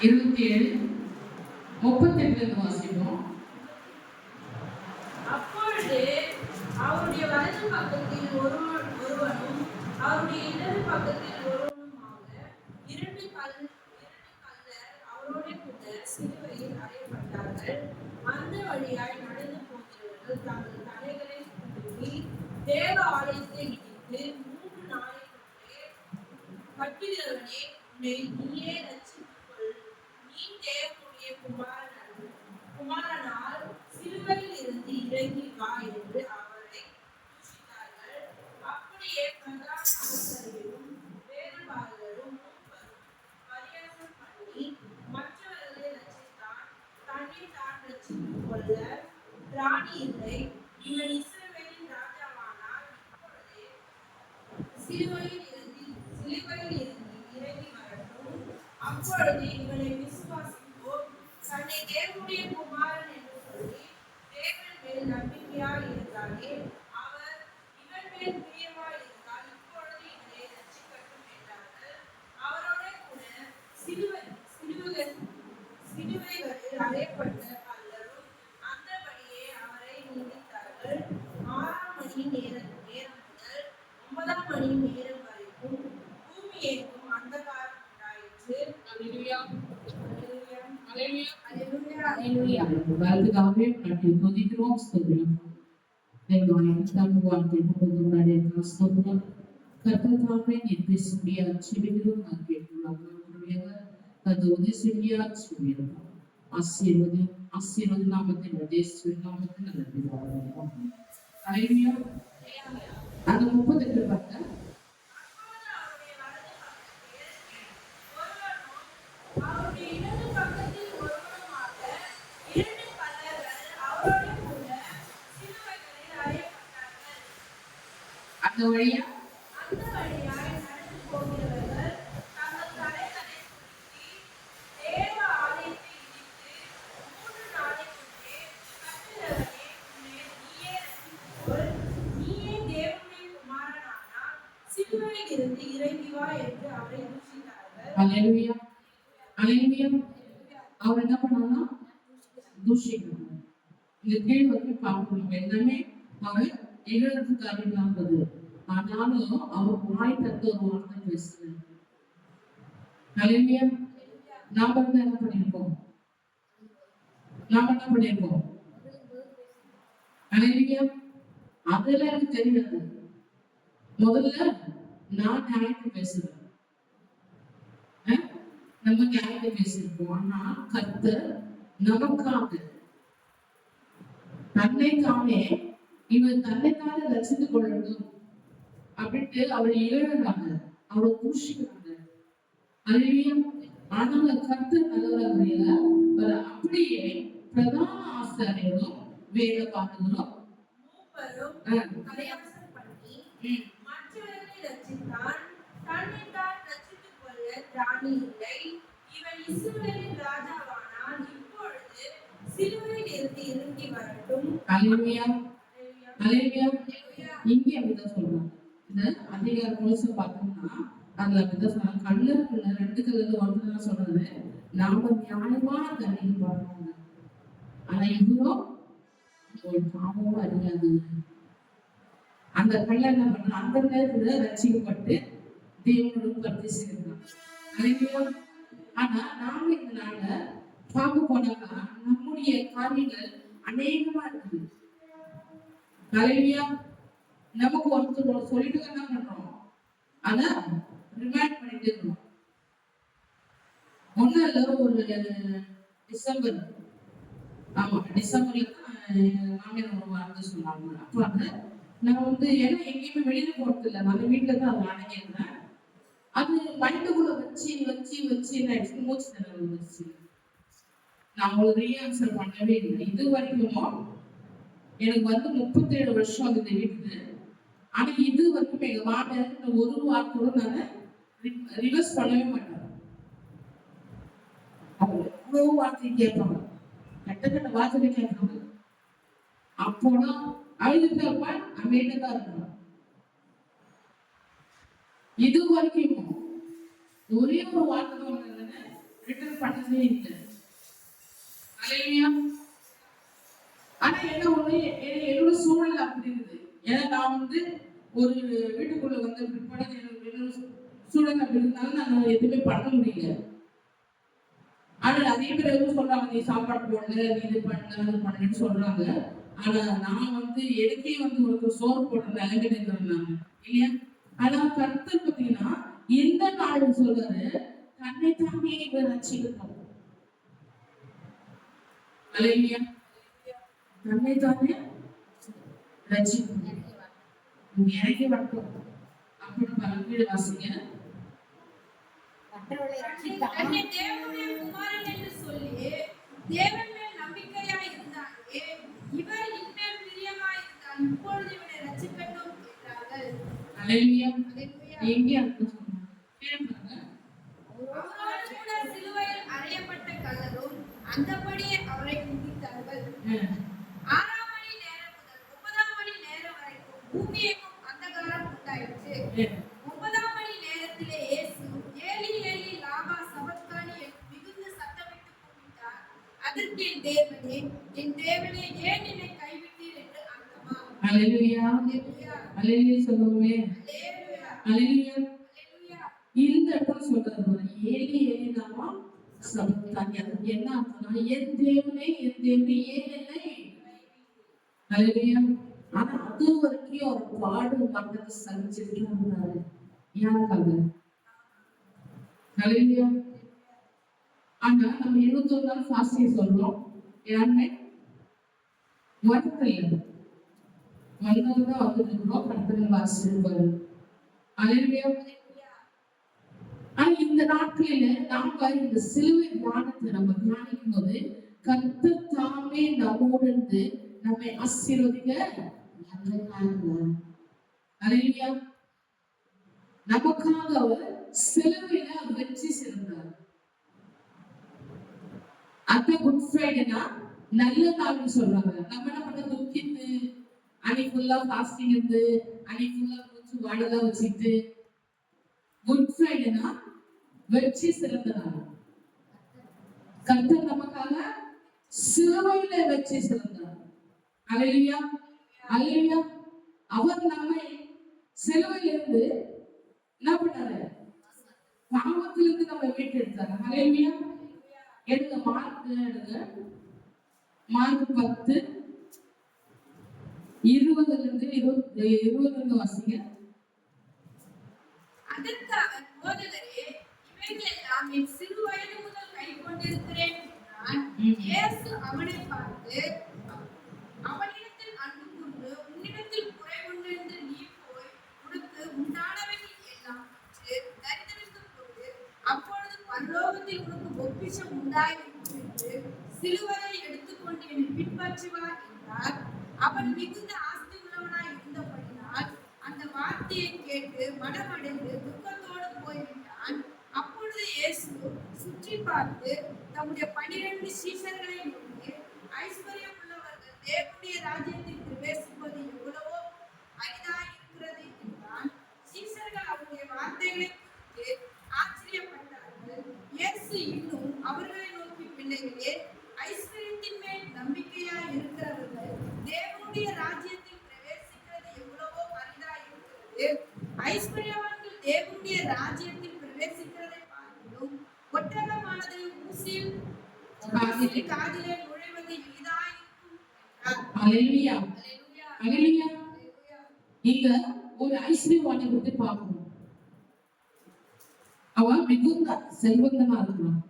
27:38 வாசிப்போம். அப்பொழுது அவருடைய வலது பக்கத்தில் ஒருவனும் அவருடைய இடது பக்கத்தில் ஒருவனுமாக இரண்டு கள்ளர் அவரோட கூட சிலுவையில் அறையப்பட்டார்கள். அந்த வழியாய் நடந்து போகிறவர்கள் தங்கள் தலைகளை தூக்கி தேவ ஆலயத்தை இடித்து 3 நாளைக்குள்ளே கட்டுகிறவனே, உன்னை நீயே ரட்சித்துக் கொள், நீ தேவனுடைய குமாரனால் சிலுவையில் இருந்து இறங்கி வா என்று அவரை தூஷித்தார்கள். அப்படியே பிரதான ஆசாரியரும் வேதபாரகரும் மூப்பரும் பரியாசம் பண்ணி மற்றவர்களை ரட்சித்தான், தன்னை தான் ரட்சித்துக் கொள்ள திராணி இல்லை, இவன் இஸ்ரவேலின் ராஜாவானால் இப்பொழுதே சிலுவையில் இருந்து இறங்கி வரட்டும், அப்பொழுது இவனை விசுவாசிப்போம், தன்னை தேவனுடைய குமாரன் என்று சொல்லி தேவன் மேல் நம்பிக்கையாய் இருந்தாலே அவர் இவன் மேல் பிரியமாய் இருந்தால் இப்பொழுது இவனை ரட்சிக்கட்டும் என்றார்கள். அவரோட கூட சிலுவைகளில் அறையப்பட்ட பலரும் அந்தபடியே அவரை நிந்தித்தார்கள். 6 மணி நேரம் முதல் 9 மணி நேரம் வரைக்கும் பூமி எங்கும் அந்தகாரம் உண்டாயிற்று. வாழ்த்துக்காகவே துதிக்கிறோம், ஸ்தோத்திரம். தேவனுடைய வார்த்தை முன்னாடி ஸ்தோத்திரம். கர்த்தத்தாமே நீர் பேசும்படியா செபிக்கிறோம், நான் கேட்கிறோம். உதவி செய்யா சொல்லிடும். ஆசீர்வாத நாமத்தின் நாமத்தின் நல்ல அந்த 38 பார்த்த அந்த வழியா நடந்து போகிறவர்கள் தங்கள் தலைகளை சுற்றி தேவ ஆலயத்தை இடித்து 3 நாளைக்குள்ளே கட்டுகிறவனே, உன்னை நீயே ரட்சித்துக் கொள், நீயே தேவனுடைய குமாரனானால் சிலுவையில் இருந்து இறங்கி வா என்று அவரை தூஷித்தார்கள். அல்லேலூயா, அல்லேலூயா. அவர் என்ன பண்ணாங்கன்னா தூஷிக்கிறாங்க. இந்த கீழ் வரைக்கும் பார்க்கணும், எல்லாமே அவர் இழந்து காரியமானது. ஆனாலும் அவர் வாய் தந்து ஒரு வார்த்தை பேசுறாரு. அல்லேலூயா. நாம என்ன பண்ணிருக்கோம்? அல்லேலூயா. அதெல்லாம் எனக்கு தெரியாது. முதல்ல நான் நியாயத்தை பேசுறேன். நம்ம நியாயத்தை பேசிருக்கோம். ஆனா கர்த்தர் நமக்காக தன்னைத்தானே இவன் தன்னைத்தானே ரசித்துக் கொள்ளணும் அப்படின்ட்டு அவரை இழறாங்க, அவரை பூஷிக்கிறாங்க. அல்லேலூயா. ஆனால கர்த்தர் நல்லவராக அப்படியே பிரதான ஆசாரியரும் வேத பாட்டுகளும் மூப்பரும் பரியாசம் பண்ணி மற்றவர்களை ரட்சித்தான், தன்னை தான் ரட்சித்துக் கொள்ள திராணி இல்லை, இவன் இஸ்ரவேலின் ராஜாவானால் இப்பொழுது சிலுவையில் இருந்து இறங்கி வரட்டும். அல்லேலூயா, அல்லேலூயா. இங்கே அப்படிதான் சொல்றாங்க. இந்த அதிகார முழுச பார்த்தோம்னா அதுல அப்படிதான் சொன்னாங்க. கல்லருக்குள்ள 2 கல்லுல ஒருத்தர் சொல்றது நாம நியாயமான தண்ணீர் பாடுறாங்க. ஆனா இவரும் ஒரு பாவமும் அறியாது. அந்த கல்ல என்ன பண்ற அந்த நேரத்துல ரட்சிக்கப்பட்டு தேவனோட பற்றி சேர்ந்தான். அல்லேலூயா. ஆனா நாம இந்த நாள்ல பார்க்க போனாக்கா நம்முடைய காரியங்கள் அநேகமா இருக்குது. அல்லேலூயா. நமக்கு ஒருத்தர் சொல்லிட்டு என்ன பண்றோம், ஆனா ரிமைண்ட் பண்ணிட்டு இருக்கணும். ஒன்னும் இல்ல, ஒரு டிசம்பர்ல மாமியார் ஒரு வார்த்தை சொன்னாங்க. அப்ப நான் ஏன்னா எங்கேயுமே வெளியில போறது இல்லை, நம்ம வீட்டுலதான் அதை அடங்கியிருந்தேன். அது மைண்டுக்குள்ள வச்சு வச்சு வச்சு என்ன மூச்சு திணறல் வந்துருச்சு. நான் உங்களுக்கு ரீஆன்சர் பண்ணவே இல்லை. இது வரைக்கும் எனக்கு 37 வருஷம் அந்த வீட்டுக்கு. ஆனா இது வரைக்கும் எங்க மாமியார் ஒரு வார்த்தை நான் ரிவர்ஸ் பண்ணவே மாட்டேன். அவங்க எவ்வளவு வார்த்தை கேட்பாங்க, கட்ட வார்த்தை கேட்பாங்க. அப்போதான் அழுதுட்டு இருப்பேன், அமைதியா இருக்கணும். இது வரைக்கும் ஒரே ஒரு வார்த்தை ரிட்டர்ன் பண்ணதே இல்லை. அல்லேலூயா. ஆனா என்ன ஒண்ணு, என்னோட சூழல் அப்படி இருக்குது. ஏன்னா நான் வந்து ஒரு வீட்டுக்குள்ள வந்து பிற்பாடு என்னோட சூழல் அப்படி இருந்தாலும் நான் எதுவுமே பண்ண முடியல. ஆனா நிறைய பேர் எதுவும் சொல்றாங்க, நீ சாப்பாடு போடல, நீ இது பண்ணல, அது பண்ணலன்னு சொல்றாங்க. ஆனா நான் வந்து எனக்கே வந்து ஒரு சோறு போடுற நிலைமையில இருக்கிறேன் நான், இல்லையா? ஆனா கர்த்தர் பார்த்தீங்கன்னா இந்த நாள் சொல்றாரு, தன்னை தானே இவர் ரட்சிக்கணும். அல்லேலூயா. தன்னை தானே ரட்சிக்கணும். இறங்கி வரட்டும் அப்படின்னு பல்வேறு வாசிங்க. தன்னை தேவனுடைய குமாரன் என்று சொல்லி தேவன் மேல் நம்பிக்கையாய் இருந்தாலே இவர் இன்மேல் பிரியமாய் இருந்தால் இப்பொழுது இவனை ரட்சிக்கட்டும் என்றார்கள். அல்லேலூயா. எங்கே அர்த்தம் சொன்னாங்க கேளுங்க. அவரோடு கூட சிலுவையில் அறையப்பட்ட கல்லரும் அந்தபடியே அவரை மிதித்தார்கள். 6ஆம் மணி நேரம் முதல் 9ஆம் மணி நேரம் வரைக்கும் பூமி எங்கும் அந்தகாரம் உண்டாயிற்று. 9ஆம் மணி நேரத்திலே இயேசு ஏலி ஏலி லாமா சபக்தானி என்று மிகுந்த சத்தமிட்டு கூப்பிட்டார். அதற்கு என் தேவனே ஏன் என்னை கைவிட்டீர் என்று அர்த்தமா. அல்லேலூயா. அல்லேலூயா சொல்லுவோமே. அல்லேலூயா. இந்த இடத்துல சொல்றது பாரு, ஏலி ஏலி லாமா சபக்தானி. அதுக்கு என்ன அர்த்தம்னா, என் தேவனே ஏன் என்னை. அல்லேலூயா. ஆனா அது வரைக்கும் ஒரு பாடு மரணத்தை சகிச்சுட்டு இருந்தாரு. யாருக்காக? அல்லேலூயா. ஆனா நம்ம 21 நாள் ஃபாஸ்டிங் சொல்றோம். யாருமே வரதில்லை. வந்ததுதான் வந்துட்டு இருக்கிறோம். கர்த்தர் வாசிப்பாரு. அல்லேலூயா. ஆனா இந்த நாட்களில நாம இந்த சிலுவை தியானத்தை நம்ம தியானிக்கும் போது கர்த்தர் தாமே நம்மோடு இருந்து நம்மை ஆசீர்வதிக்க அல்லேலூயா. நமக்காக அவர் சிலுவையில வெற்றி சிறந்தார். அந்த குட் ஃப்ரைடேனா நல்ல நாள்னு சொல்றாங்க. நம்ம என்ன பண்ண, துக்கிட்டு அன்னைக்கு ஃபுல்லா ஃபாஸ்டிங் இருந்து அன்னைக்கு ஃபுல்லா மூச்சு வாடெல்லாம் வச்சுட்டு. குட் ஃப்ரைடேனா வெற்றி சிறந்த நாள். கர்த்தர் நமக்காக சிலுவையில வெற்றி சிறந்தார். அல்லேலூயா. அல்லேலூயா. அவர் நம்மை சிலுவையிலிருந்து என்ன பண்ணாரு? பாவத்திலிருந்து நம்ம மீட்டெடுத்தாரு. அல்லேலூயா. எடுங்க மார்க், எடுங்க மார்க் 10:20 வாசிங்க. அதற்கு அவர், போதகரே, இவைகளெல்லாம் என் சிறு வயது முதல் கைக்கொண்டிருக்கிறேன் என்றான். இயேசு அவனை பார்த்து, அவனிடத்தில் அன்பு கூர்ந்து உன்னிடத்தில் குறைவுண்டு என்று நீ போய் உனக்கு உண்டானவைகள் எல்லாம் தரித்திருக்கும் போது அப்பொழுது பரலோகத்தில் உனக்கு பொக்கிஷம் உண்டாயிருக்கும் என்று சிலுவையை எடுத்துக்கொண்டு என்னை பின்பற்றி வா என்றார். அவன் மிகுந்த ஆஸ்தி உள்ளவனாய் இருந்தபடியால் அந்த வார்த்தையை கேட்டு மனமடைந்து துக்கத்தோடு போய்விட்டான். அப்பொழுது இயேசு சுற்றி பார்த்து தம்முடைய 12 சீஷர்களை நோக்கி, ஐஸ்வர்யம் உள்ளவர்கள் தேவனுடைய ராஜ்யத்தில் பிரவேசிப்பது எவ்வளவோ அரிதாய் இருக்கிறது என்றான். சீஷர்கள் அவருடைய வார்த்தைகளை கேட்டு ஆச்சரியப்பட்டார்கள். இயேசு இன்னும் அவர்களை நோக்கி, பிள்ளைகளே, ஐஸ்வர்யத்தின் மேல் நம்பிக்கையாய் இருக்கிறவர்கள் தேவனுடைய ராஜ்யத்தில் பிரவேசிக்கிறது எவ்வளவோ அரிதாய் இருக்கிறது. ஐஸ்வர்யவான்கள் தேவனுடைய ராஜ்யத்தில் பிரவேசிக்கிறதை பார்க்கிலும் ஒட்டகமானது ஊசியில் காதிலே நுழைவது எளிதாய் இருக்கும் என்றார். அல்லேலூயா. அல்லேலூயா. இங்க ஒரு ஐஸ்வர்யவானை பத்தி பார்க்கணும். அவன் மிகுந்த செல்வந்தனா இருக்கான்.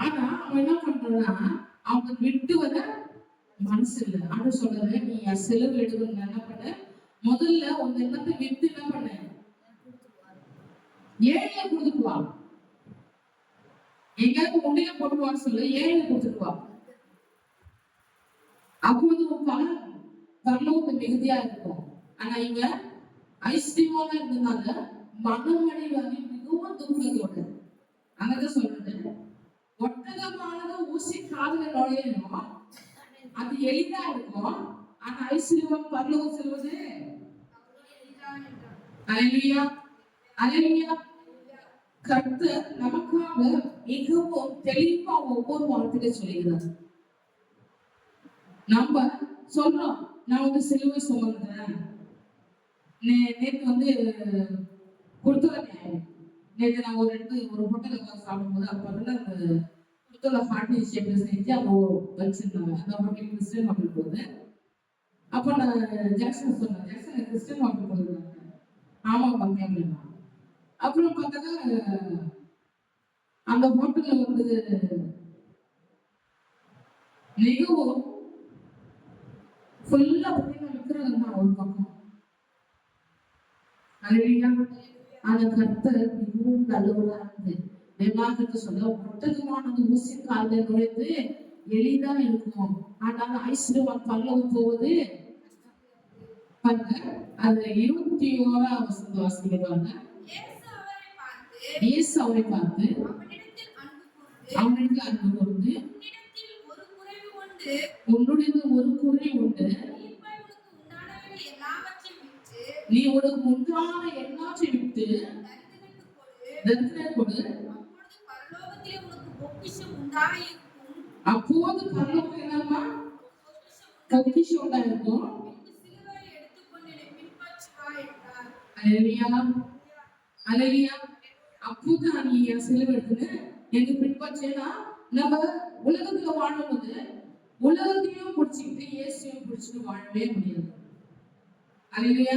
ஆனா அவன் என்ன பண்றான்னா, அவன் விட்டு வர மனசு இல்லை. ஆனா சொல்றது, நீ செலவு எடுக்கணும், என்ன பண்ண, முதல்ல உங்க எல்லாத்தை வித்து என்ன பண்ண, ஏழைய கொடுத்துக்குவா. எங்கேயாவது உண்மையில போட்டுவான்னு சொல்லு, ஏழைய கொடுத்துக்குவா. அப்போது உன் பரலோக மிகுதியா இருக்கும். ஆனா இங்க ஐஸ்வர்யமா இருந்ததுனால மனமடைவாங்க மிகவும் துக்கத்தோட. அங்கதான் சொல்றது, ஒட்டகமானது ஊசி காதுல நுழையணும், அது எளிதா இருக்கும். ஆனா ஐஸ்வர்யம் பரலோகம் செல்வது. அல்லேலூயா. அல்லேலூயா. கர்த்தர் நமக்காக மிகவும் தெளிவா ஒவ்வொரு வார்த்தையில சொல்லுகிறார். நம்ம சொல்றோம், நான் வந்து சிலுவை சுமந்தேன். நேற்று வந்து குடுத்தல நியாயம். நேற்று நான் ஒரு ஹோட்டல்ல சாப்பிடும்போது அப்ப வந்து அந்த குடுத்தல ஹார்ட் ஷேப்ல செஞ்சு அப்போ வச்சிருந்தாங்க. அந்த ஹோட்டல் கிறிஸ்டியன் ஹோட்டல் போகுது. அப்போ நான் ஜாக்சன் சொன்னேன், ஜாக்சன் கிறிஸ்டியன் ஹோட்டல் போயிருந்தாங்க. ஆமா பாங்க அப்படின்னா. அப்புறம் பார்த்தா அந்த ஹோட்டல்ல வந்து மிகவும் ஃபுல்லா பார்த்தீங்கன்னா விற்கிறது தான் ஒரு பக்கம். அந்த கர்த்தர் மிகவும் நல்லவரா இருந்து தேவாலயத்தை சொல்ல ஒட்டகமானது ஊசி காலில் நுழைந்து எளிதா இருக்கும். ஆனால் ஐஸ்வர்யவான் பல்லவம் போவது பாருங்க. அது 21ஆம் வசனத்தை வாசிக்கிறாங்க. இயேசு அவரை பார்த்து அவனிடத்தில் அன்பு கூர்ந்து உன்னுடைய ஒரு குறை உண்டு, நீ உனக்கு உண்டான எல்லாத்தையும் விட்டு தரிசனம் கொடு, அப்போது பரலோகத்தில் என்னமா பொக்கிஷம் உண்டாயிருக்கும். அல்லேலூயா. அப்போதான் நீ சிலுவை எடுத்துன்னு எங்க பின்பற்றேன்னா நம்ம உலகத்துல வாழும்போது உலகத்தையும் பிடிச்சிக்கிட்டு இயேசுவையும் பிடிச்சிட்டு வாழவே முடியாது. அல்லேலூயா.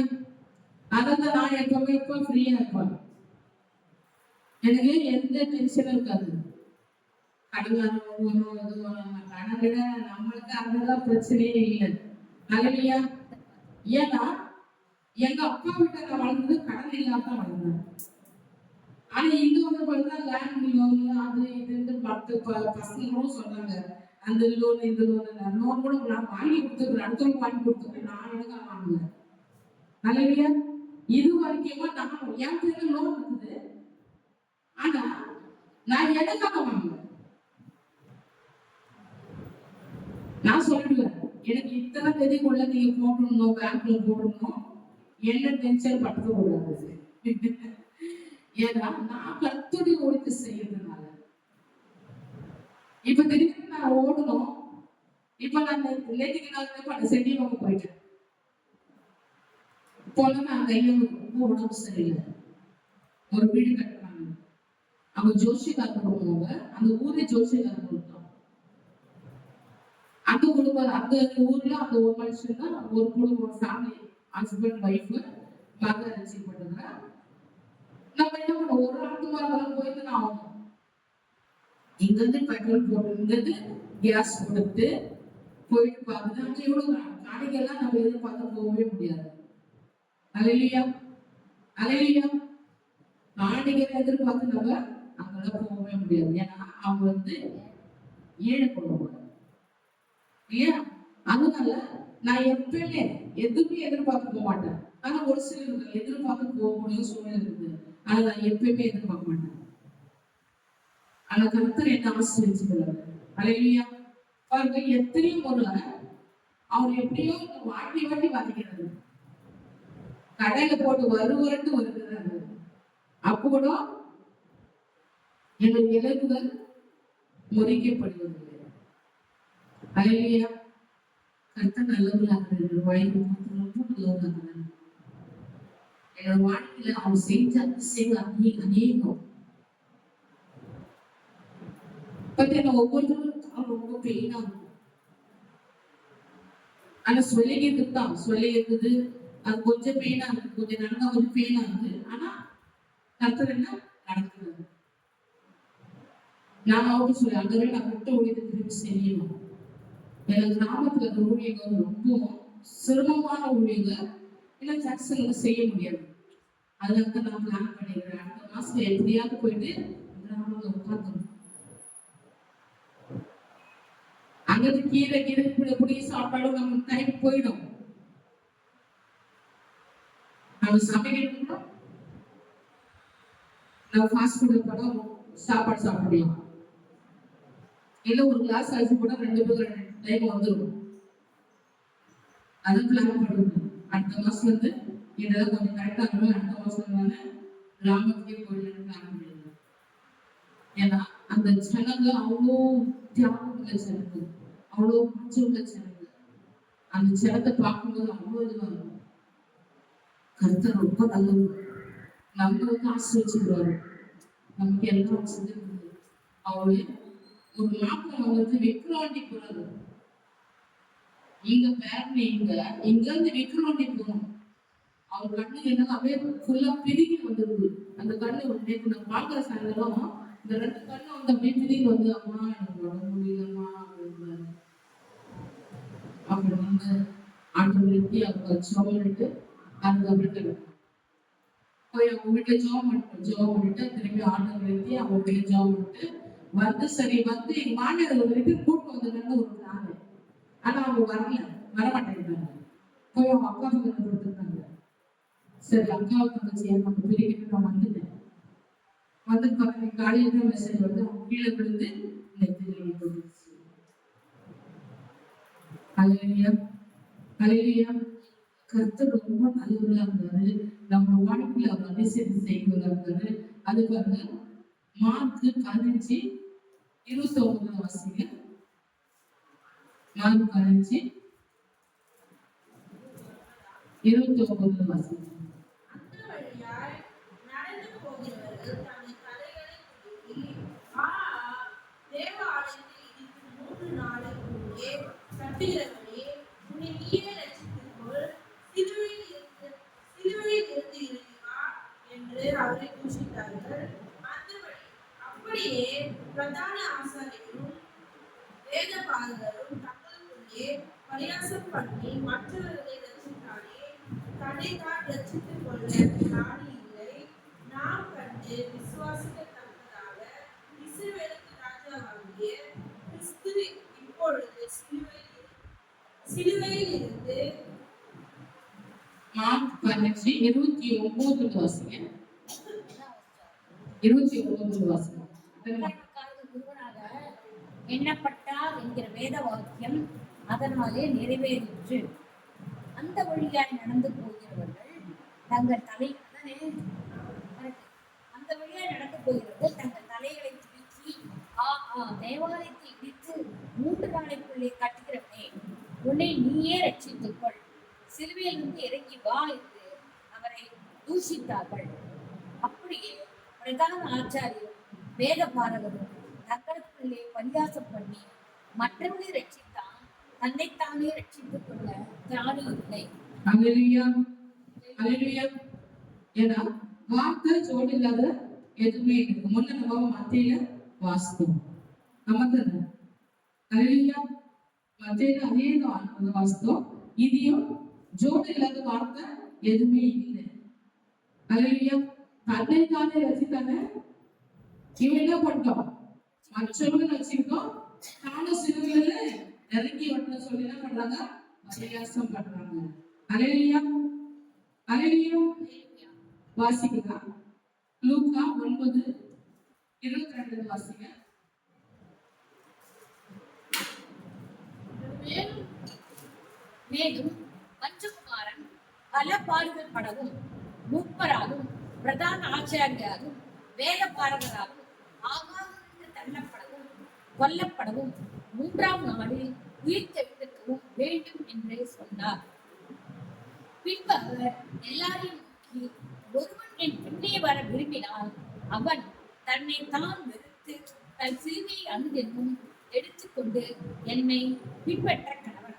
அதான் நான் எப்பவுமே இப்ப ஃப்ரீயா இருப்பேன். எனக்கு எந்த டென்ஷனும் இருக்காது. கடன் கடன் விட நம்மளுக்கு அதெல்லாம் பிரச்சனையே இல்லை. அல்லேலூயா. ஏன்னா எங்க அப்பா கிட்ட நான் வளர்ந்தது கடன் இல்லாம வளர்ந்தேன். ஆனா இங்க வந்து பார்த்தா லேண்ட் லோன் அது இது பசங்களும் சொன்னாங்க, அந்த லோன் இந்த லோன் கூட நான் வாங்கி கொடுத்துருக்கேன், அடுத்தவங்க வாங்கி கொடுத்துருக்கேன், நான் எனக்கு வாங்கல. அல்லேலூயா. இது வரைக்குமா நான் என் பேர்ல லோன் இருக்குது, ஆனா நான் எதுக்காக வாங்கல? நான் சொல்லிடுவேன், எனக்கு இத்தனை தேதிக்குள்ள நீங்க போட்டுடணும், பேங்க்ல போடணும், என்ன டென்ஷன் படுத்த கூடாது. ஏன்னா நான் கர்த்தருடைய ஒழுங்கு செய்யறதுனால இப்ப திடீர்னு நான் ஓடணும். இப்ப நான் நேற்றுக்கு நான் செட்டியமாக போயிட்டேன். போல நான் கையில ரொம்ப உடம்பு சரியில்லை. ஒரு வீடு கட்டுறாங்க, அவங்க ஜோஷிகார் போடுவாங்க, அந்த ஊரே ஜோஷிகார் கொடுத்தோம். அந்த குடும்பம் அந்த ஊர்ல அந்த ஒரு மனுஷன் தான் ஒரு குடும்பம், ஃபேமிலி, ஹஸ்பண்ட் ஒய்ஃப் மகன் அச்சீவ் பண்ணுங்க. நம்ம என்ன பண்ணோம், ஒரு ஆண்டு வாரம் போயிட்டு நான் ஆகணும். இங்கிருந்து பெட்ரோல் போட்டு இங்கிருந்து கேஸ் கொடுத்து போயிட்டு பார்த்துட்டு அங்க எவ்வளவு காணிக்கெல்லாம் நம்ம எதிர்பார்த்து போகவே முடியாது. அல்லேலூயா. அல்லேலூயா. காணிக்கை எதிர்பார்த்து நம்ம அங்கெல்லாம் போகவே முடியாது. ஏன்னா அவங்க வந்து ஏழை போடுவாங்க இல்லையா. அதனால நான் எப்பயுமே எதுவுமே எதிர்பார்க்க போக மாட்டேன். ஆனா ஒரு சிலர் எதிர்பார்த்து போகக்கூடிய சூழ்நிலை இருக்குது. ஆனா நான் எப்பயுமே எதிர்பார்க்க மாட்டேன். ஆனா கர்த்தர் என்ன ஆசீர்வதிக்கிறார். அல்லேலூயா. பாருங்க, எத்தனையோ முறை அவர் எப்படியோ வாட்டி வாட்டி வாங்கிக்கிறாரு, கடையில போட்டு வருவரட்டு வருகிறாரு. அப்போ கூட என்னுடைய இலக்குகள் முறிக்கப்படுவதில்லை. அல்லேலூயா. கர்த்தர் நல்லவர்களாக வாய்ப்பு ரொம்ப நல்லவர்களாக என்னோட வாழ்க்கையில அவங்க செஞ்ச அதிசயங்கள் அநேகம். பட் என்ன ஒவ்வொருத்தரும் ரொம்ப பெயினா இருக்கும். ஆனா சொல்லிக்கிறது தான் சொல்லிக்கிறது, அது கொஞ்சம் பெயினா இருக்கு, கொஞ்சம் நடந்தா கொஞ்சம் பெயினா இருக்கு. ஆனா கர்த்தர் என்ன நடக்குது. நான் அவருக்கு சொல்லி அந்த நான் விட்டு ஓடிட்டு திரும்பி செய்யணும். எங்க கிராமத்துல இருக்க ஊழியர்கள் ரொம்ப சிரமமான ஊழியர்கள் இல்லை ஜாக்சன்ல செய்ய முடியாது. அதனால நான் பிளான் பண்ணிடுறேன், அடுத்த மாசம் எப்படியாவது போயிட்டு கிராமத்துல உட்காந்துடும். அங்கிருந்து கீரை பிடிக்க சாப்பாடும் நம்ம டைம் போயிடும். நம்ம சமைக்கணும், நம்ம ஃபாஸ்ட் ஃபுட் படம் சாப்பாடு சாப்பிடலாம். இல்ல ஒரு கிளாஸ் அரிசி போட்டா 2 பேருக்கு 2 டைம் வந்துடும். அது பிளான் பண்ணுவோம். அடுத்த மாசம் வந்து இதெல்லாம் கொஞ்சம் கரெக்டா இருக்கணும், அடுத்த மாசம் கிராமத்துக்கே போயிடலாம்னு பிளான் பண்ணிடுவோம். ஏன்னா அந்த ஜனங்க அவ்வளோ தியாகம் உள்ள ஜனங்க, அவ்வளோ மாற்றம் உள்ள ஜனங்க. அந்த ஜனத்தை பார்க்கும்போது அவ்வளோ இதுவா இருக்கும். கருத்து ரொம்ப நல்லவர், நம்மளுக்கு ஆசிரியச்சுக்கிறாரு, நமக்கு எல்லாம் செஞ்சு அவரு ஒரு மாப்பிள்ள வந்து விக்ரவாண்டி போறாரு. இங்க பேரண்ட் இங்க இருந்து விக்ரவாண்டி போகணும். அவங்க கண்ணு என்ன அப்படியே ஃபுல்லா பிரிக்கி வந்துருது. அந்த கண்ணு நேற்று நான் பாக்குற சாயந்தரம் இந்த ரெண்டு கண்ணு வந்து அப்படியே பிரிக்கி வந்து, அம்மா எனக்கு உடம்பு முடியலம்மா அப்படின்னு அப்படி வந்து ஆண்டு நிறுத்தி அவங்க ஜோம் பண்ணிட்டு அந்த வீட்டுல போய் அவங்க வீட்டுல ஜோம் பண்ணிட்டு திரும்பி ஆண்டு நிறுத்தி அவங்க வீட்டுல ஜோம் பண்ணிட்டு வந்து சரி வந்து எங்க மாநில வரைக்கும் கூட்டு வந்ததுன்னு ஒரு நாள். ஆனா அவங்க வரமாட்டேங்கிறாங்க. போய் அவங்க அக்காவுக்கு கொடுத்துருக்காங்க. சரி அக்காவுக்கு தங்கச்சி நம்ம பிரிக்கிட்டு நான் வந்துட்டேன். வந்து காலையில தான் மெசேஜ் வந்து அவங்க கீழே விழுந்து நெத்திலே போயிடுச்சு. அல்லேலூயா, அல்லேலூயா. கர்த்தர் ரொம்ப நல்லவரா இருந்தாரு. நம்ம வாழ்க்கையில அவர் அதிசயம் செய்வதா இருந்தாரு. அதுக்காக மார்க் 15:29 வாசிங்க. மார்க் 15:29 வாசிங்க. கட்டுகிறவனே, உன்னை நீயே ரட்சித்துக்கொள், சிலுவையில் இருந்து இறங்கி வா என்று அவரை தூஷித்தார்கள். அப்படியே பிரதான ஆசாரியரும் வேதபாரகரும் தங்களுக்குள்ளே பரியாசம் பண்ணி மற்றவர்களை ரட்சித்தானே, தன்னைத்தான் ரட்சித்துக் கொள்ள ஞானி இல்லை, நாம் கண்டு விசுவாசிக்கத்தக்கதாக இஸ்ரவேலுக்கு ராஜாவாகிய கிறிஸ்து இப்பொழுது சிலுவையில் இருந்து. மார்க் 15:29 வாசிங்க. 29 வாசிங்க. ஒருவனாக எண்ணப்பட்டார் என்கிற வேத வாக்கியம் அதனாலே நிறைவேறிற்று. அந்த வழியாய் நடந்து போகிறவர்கள் தங்கள் தலைகளை துலுக்கி, தேவாலயத்தை இடித்து 3 நாளைக்குள்ளே கட்டுகிறவனே, உன்னை நீயே ரட்சித்துக்கொள், சிலுவையிலிருந்து இறங்கி வா என்று அவரை தூஷித்தார்கள். அப்படியே பிரதான ஆச்சாரியரும் வேத பாரகரும் தங்களுக்குள்ளே பரியாசம் பண்ணி மற்றவர்களை ரட்சித்தான், தன்னைத்தானே ரட்சித்துக் கொள்ள திராணி இல்லை. அல்லேலூயா, அல்லேலூயா. ஏன்னா வார்த்தை ஜோடி இல்லாத எதுவுமே இருக்கு. முன்ன நம்ம மத்தியில வாசித்தோம், நமக்கு அல்லேலூயா. மத்தியில அதேதான் வாசித்தோம். இதையும் ஜோடி இல்லாத வார்த்தை எதுவுமே இல்லை. அல்லேலூயா. தன்னைத்தானே ரசித்தானே இவன் என்ன பண்ணிட்டோம், மற்றவங்க வச்சிருக்கோம். நானும் சிறுவையில இறங்கி வரணும்னு சொல்லி என்ன பண்றாங்க, பரியாசம் பண்றாங்க. அல்லேலூயா, அல்லேலூயா. வாசிக்கலாம். லூக்கா 9:22 வாசிங்க. மேலும் மஞ்சகுமாரன் பல பாடுகள் படவும் மூப்பராகவும் பிரதான ஆச்சாரியாரும் வேத பாரகராகவும் ஆகாதற்கு தள்ளப்படவும் கொல்லப்படவும் 3ஆம் நாளில் உயிர்த்தெழுந்திருக்கவும் வேண்டும் என்றே சொன்னார். பின்பு அவர் எல்லாரையும் நோக்கி, ஒருவன் என் பின்னே வர விரும்பினால் அவன் தன்னை தான் வெறுத்து தன் சிலுவையை அனுதினமும் எடுத்துக்கொண்டு என்னை பின்பற்ற கடவன்.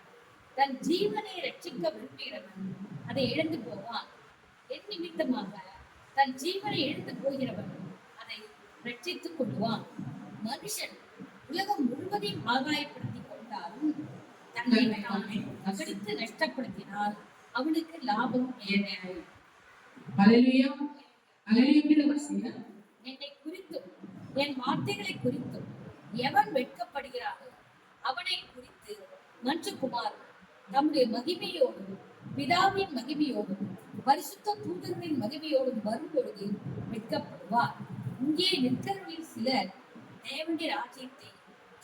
தன் ஜீவனை ரட்சிக்க விரும்புகிறவன் அதை இழந்து போவான். என் நிமித்தமாக தன் ஜீவனை இழந்து போகிறவன் அதை ரட்சித்துக் கொள்வான். மனுஷன் உலகம் முழுவதையும் ஆதாயப்படுத்திக் கொண்டாலும் தன்னை தானே அகடித்து நஷ்டப்படுத்தினால் அவனுக்கு லாபம் என்ன? அல்லேலூயா, அல்லேலூயா. என்னை குறித்தும் என் வார்த்தைகளை குறித்தும் எவன் வெட்கப்படுகிறானோ அவனை குறித்து மனுஷகுமாரன் தம்முடைய மகிமையோடும் பிதாவின் மகிமையோடும் பரிசுத்த தூதர்களின் மகிமையோடும் வரும்பொழுது வெட்கப்படுவார். இங்கே நிற்கிறவர்களில் சிலர் தேவனுடைய ராஜ்யத்தை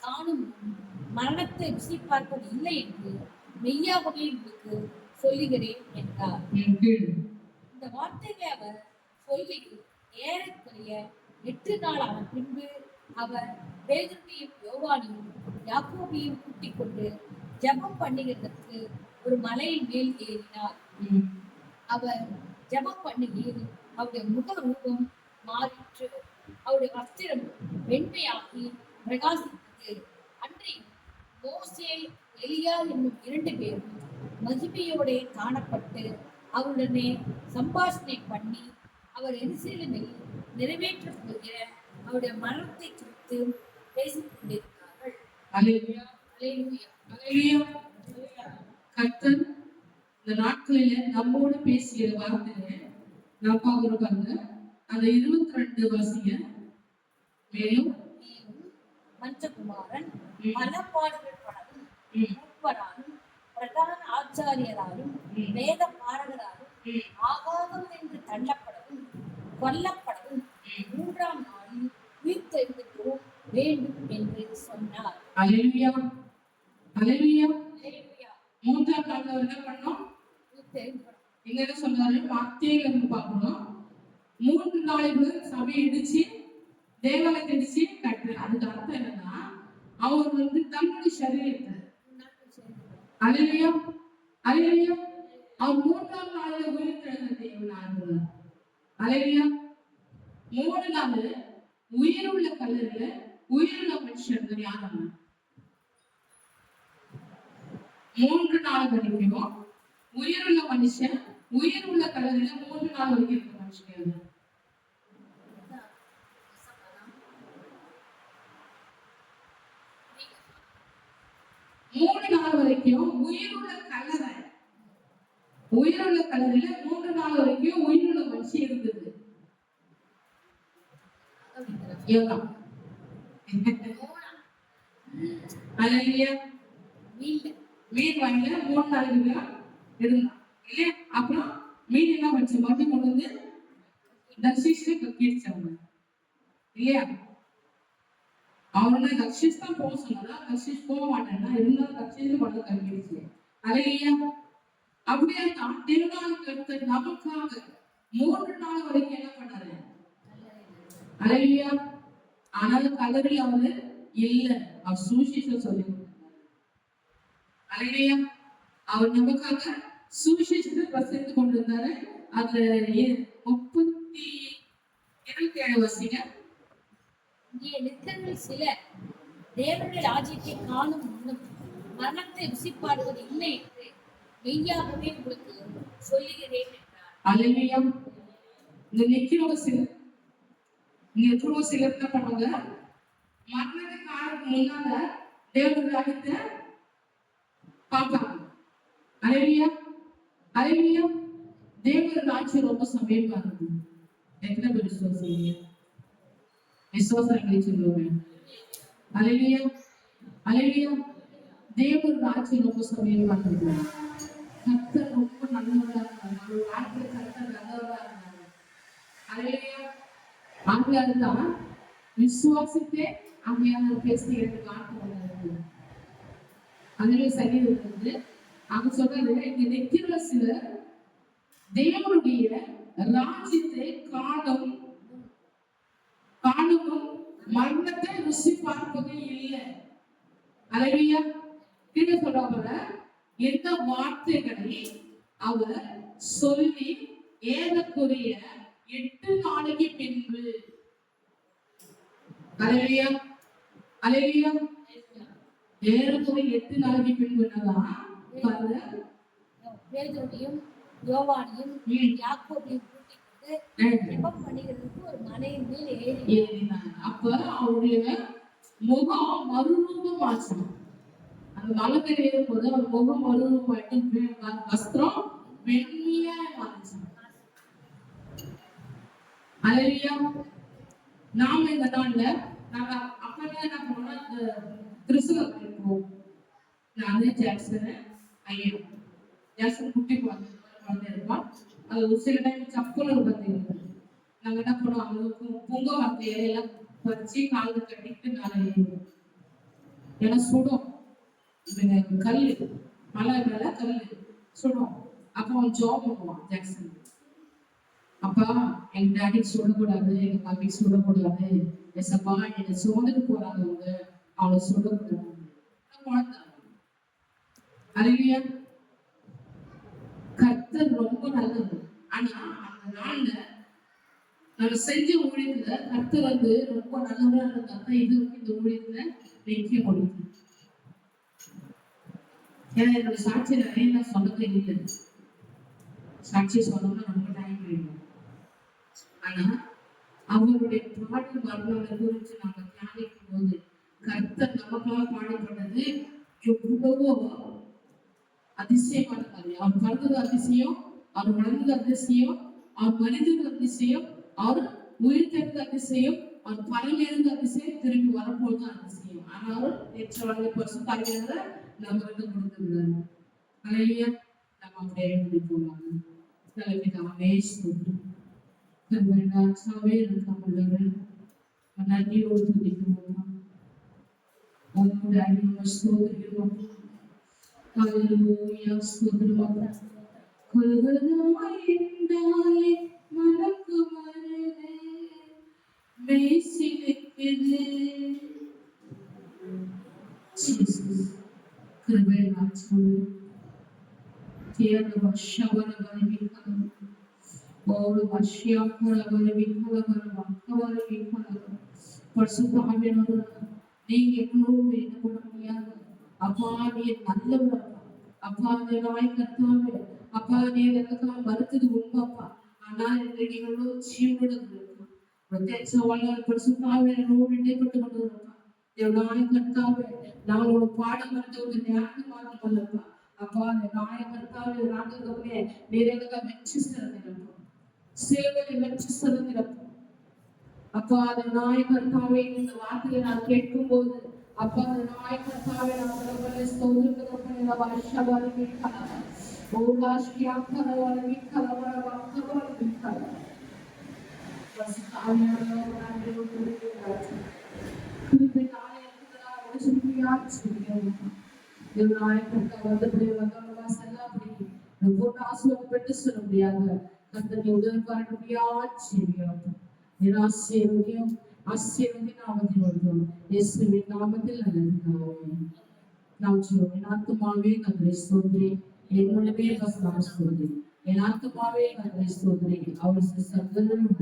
காணும் மரணத்தை ருசி பார்ப்பது இல்லை என்று மெய்யாகவே உங்களுக்கு சொல்லுகிறேன் என்றார். இந்த வார்த்தைகளை அவர் சொல்லி ஏறக்குறைய 8 நாள் ஆன பின்பு அவர் பேதுருவையும் யோவானையும் யாக்கோபையும் கூட்டிக் கொண்டு ஜெபம் பண்ணுகிறதற்கு ஒரு மலையின் மேல் ஏறினார். அவர் ஜெபம் பண்ணுகையில் அவருடைய முக ரூபம் மாறிற்று, அவருடைய வஸ்திரம் வெண்மையாகி பிரகாசித்தது. அன்றையும் மோசே எலியா என்னும் 2 பேரும் மகிமையோட காணப்பட்டு அவருடனே சம்பாஷணை பண்ணி அவர் எருசலேமில் நிறைவேற்றப் போகிற அவருடைய மரணத்தை குறித்து பேசிக் கொண்டிருந்தார்கள். அல்லேலூயா, அல்லேலூயா. அல்லேலூயா. கர்த்தர் இந்த நாட்களில நம்மோடு பேசிய வார்த்தையை நான் பார்க்கிறோம் பாருங்க. அந்த 22 வாசிங்க. மேலும் மஞ்சகுமாரன் பல பாடுகள் படவும் மூப்பராலும் பிரதான ஆச்சாரியராலும் வேத பாரகராலும் ஆகாதம் என்று தள்ளப்படவும் கொல்லப்படவும் 3ஆம் நாளில் உயிர்த்தெழுந்திருக்கவும் வேண்டும் என்று சொன்னார். அல்லேலூயா, அல்லேலூயா. அல்லேலூயா. 3ஆம் நாள்ல என்ன பண்ணோம்? உயிர்த்தெழுந்திருக்கணும். இங்க என்ன சொல்றாரு? மத்தேயுல இருந்து பார்க்கணும். 3 நாளைக்கு சபையை இடிச்சு தேவாலயத்தை இடிச்சு கட்டுற. அதுக்கு அர்த்தம் என்னன்னா, அவர் தன்னுடைய சரீரத்தை, அல்லேலூயா, அல்லேலூயா, அவர் 3ஆம் நாளில உயிர்த்தெழுந்த தேவனாக, அல்லேலூயா. 3 நாள் உயிருள்ள கல்லறையில உயிருள்ள மனுஷன் யாரும் 3 நாள் வரைக்கும் உயிருள்ள மனுஷன் உயிருள்ள கல்லறையில 3 நாள் வரைக்கும் இருக்க மனுஷன் 3 நாள் வரைக்கும் உயிருள்ள கல்லறை, உயிருள்ள கல்லறையில 3 நாள் வரைக்கும் உயிருள்ள மனுஷன் இருந்தது. மீன் வாயில 3 நாளைக்கு இருந்தான் இல்லையா? அப்புறம் மீன் என்ன வச்சு மறுபடியும் கொண்டு வந்து தர்ஷிஷ்ட கீழ்ச்சவங்க இல்லையா? அவனை தர்ஷிஷ் தான் போக சொன்னா தர்ஷிஷ் போக மாட்டேன்னா இருந்தாலும் தர்ஷிஷ் கொண்டு கல்விடுச்சு. அலையா அப்படியே தான் திருநாளுக்கு நமக்காக 3 நாள் வரைக்கும் என்ன பண்ணாரு? அலையா. ஆனாலும் கல்லறி அவரு இல்ல, அவர் சுவிசேஷம் சொல்லி அலையா. அவர் நமக்காக சுவிசேஷத்தை பிரசரித்து கொண்டு வந்தாரு. அதுல 27 வசீங்க. இங்கே நிற்கிறவர்கள் சிலர் தேவனுடைய ராஜ்யத்தை காணும் முன்னும் மரணத்தை ருசிப்பாடுவது இல்லை என்று மெய்யாகவே உங்களுக்கு சொல்லுகிறேன் என்றார். அல்லேலூயா. இங்க நிக்கிறவங்க சிலர், இங்க இருக்கிறவங்க சிலர் என்ன பண்ணுவாங்க? மரணத்தை காணுக்கு முன்னால தேவனுடைய ராஜ்யத்தை பார்ப்பாங்க. அல்லேலூயா, அல்லேலூயா. தேவனுடைய ராஜ்யம் ரொம்ப சமீபமா இருக்கு. எத்தனை பேர் விசுவாசிங்க? விசுவாசங்களை சொல்லுவாங்க. அல்லேலூயா, அல்லேலூயா. தேவனுடைய ராஜ்யம் ரொம்ப சமீபமா இருக்கு. கர்த்தர் ரொம்ப நல்லவரா இருக்காங்க. நம்ம வாழ்க்கை கர்த்தர் நல்லவரா இருக்காங்க. அல்லேலூயா. ஆகையால் தான் விசுவாசித்தே ஆகையால் பேசுகிறது வார்த்தை. அதுவே சரீரத்திலிருந்து அவங்க சொல்றது, இங்க நிற்கிற சிலர் தேவனுடைய ராஜ்யத்தை காணவும் மரணத்தை ருசி பார்ப்பது இல்லை. அல்லேலூயா. கீழே சொல்றவர எந்த வார்த்தைகளை அவர் சொல்லி ஏறக்குறைய 8 நாளைக்கு பின்பு, அல்லேலூயா, அல்லேலூயா, ஏறக்குறைய 8 நாளைக்கு பின்புதான் பேதுருவையும் யோவானையும் யாக்கோபையும் கூட்டிட்டு ஜெபம் பண்ணுகிறதுக்கு ஒரு மலையின் மேல் ஏறினார். அப்ப அவருடைய முகம் மறுரூபம் ஆச்சு. அந்த மலை மேல ஏறும்போது அவர் முகம் மறுரூபமாயிட்டு வஸ்திரம் வெண்மையா மாறிச்சு. அல்லேலூயா. நாம இந்த நாள்ல நாங்க அப்பதான் என்ன பண்ணோம்னா இந்த கிறிஸ்துவ போவோம். நானே ஜாக்சன் ஐயா ஜாக்சன் குட்டி குழந்தை இருப்பான். அது ஒரு சில டைம் சப்புன்னு பார்த்தீங்க. நாங்க என்ன பண்ணுவோம்? அவங்களுக்கு பொங்க வார்த்தை இலையெல்லாம் பறிச்சு காலுக்கு கட்டிட்டு மேலே ஏறுவோம். ஏன்னா சுடும், கல் மலை மேல கல் சுடும். அப்போ அவன் ஜாப் பண்ணுவான் ஜாக்சன். அப்பா எங்க டாடிக்கு சொல்லக்கூடாது, எங்க மம்மிக்கு சொல்லக்கூடாது, எசப்பா என்னை சோதனை போறாதவங்க அவளை சொல்லக்கூடாது. குழந்தை அறிவியா கர்த்தர் ரொம்ப நல்லது. ஆனா அந்த நாள்ல நம்ம செஞ்ச ஊழியத்துல கர்த்தர் வந்து ரொம்ப நல்லவரா இருந்தாங்க. இது இந்த ஊழியத்துல நிக்க முடியும். ஏன்னா என்னோட சாட்சி நிறைய நான் சொன்னது இல்லை. சாட்சி சொல்லணும்னா ரொம்ப டைம் வேணும். ஆனா அவருடைய பாடு மரணங்களை குறித்து நாம தியானிக்கும் போது கர்த்தர் நமக்காக பாடுபட்டது எவ்வளவோ அதிசயமான காரியம். அவர் பிறந்தது அதிசயம், அவர் வளர்ந்தது அதிசயம், அவர் மனிதது அதிசயம், அவர் உயிர் தெரிந்த அதிசயம், அவர் பறவை இருந்த அதிசயம், திரும்பி வரப்போது அதிசயம். ஆனாலும் நேற்று வாழ்ந்த பரிசு தாய்களை நம்மளுக்கு கொடுத்துருந்தாரு. அலையா நம்ம அப்படியே எழுதிப்போம். தலைமைதாமே சொல்றோம். கருவேண்டாச்சாவே இருக்காமல் நன்றியோடு துதிக்கிறோம். உன்னோட அறிவு சோதரியும் Hallelujah, Sudhra. Kulgadamai indale manakku marane meesilikkude. Jesus, kribela cholu. Tiyana vashavara varvikala. Oru vashyakara varvikala varvakavara vikala. பரிசுத்தமானவரே நீங்க எங்களோடு என்ன பண்ண முடியாது. அப்பா நீர் நல்லவர். அப்பா நாய் கர்த்தாவே, அப்பா நீர் எனக்காக மறுத்தது உண்மைப்பா. ஆனால் இன்றைக்கு எங்களோட ஜீவனோடு இருக்கா. பிரத்யேக பரிசுத்தாவே என்னோடு இடைப்பட்டு கொண்டிருக்கா. நாய் கர்த்தாவே நான் ஒரு பாடம் வந்து ஒரு ஞாபகம் மாற்றப்படலப்பா. அப்பா நாய கர்த்தாவே நாட்டுக்கே நீர் எனக்காக வெற்றி சிறந்திருப்போம். சேவையை வெற்றி சிறந்திருப்போம். அப்பா அந்த நாய் கர்த்தாவே இந்த வார்த்தையை நான் கேட்கும் போது அப்பா அந்த நாய் கர்த்தாவே நான் ஸ்தோத்திரத்தை வருஷவாரி ஓலாஷ்கியா கரவாரி கரவர வாக்கவாரி கர கிருபை நாயகனா ஒளிசுமியாச்சுங்க நாயகனா வந்தபடி வந்தவங்களா செல்லாபடி போட்டு ஆசீர்வாதப்பட்டு சொல்ல முடியாது. கர்த்தரை உதவி பாராட்டுமையாச்சுங்க ஆசீர்வதியும் ஆசீர்வதி நாமத்தில் வருகிறோம். இயேசுவின் நாமத்தில் நல்லது. நாம் சொல்லுவோம் என் ஆத்துமாவே கர்த்தரை ஸ்தோத்திரி, என் முழுமே ஸ்தோத்திரி, என் ஆத்துமாவே கர்த்தரை ஸ்தோத்திரி, அவர் சகலரும்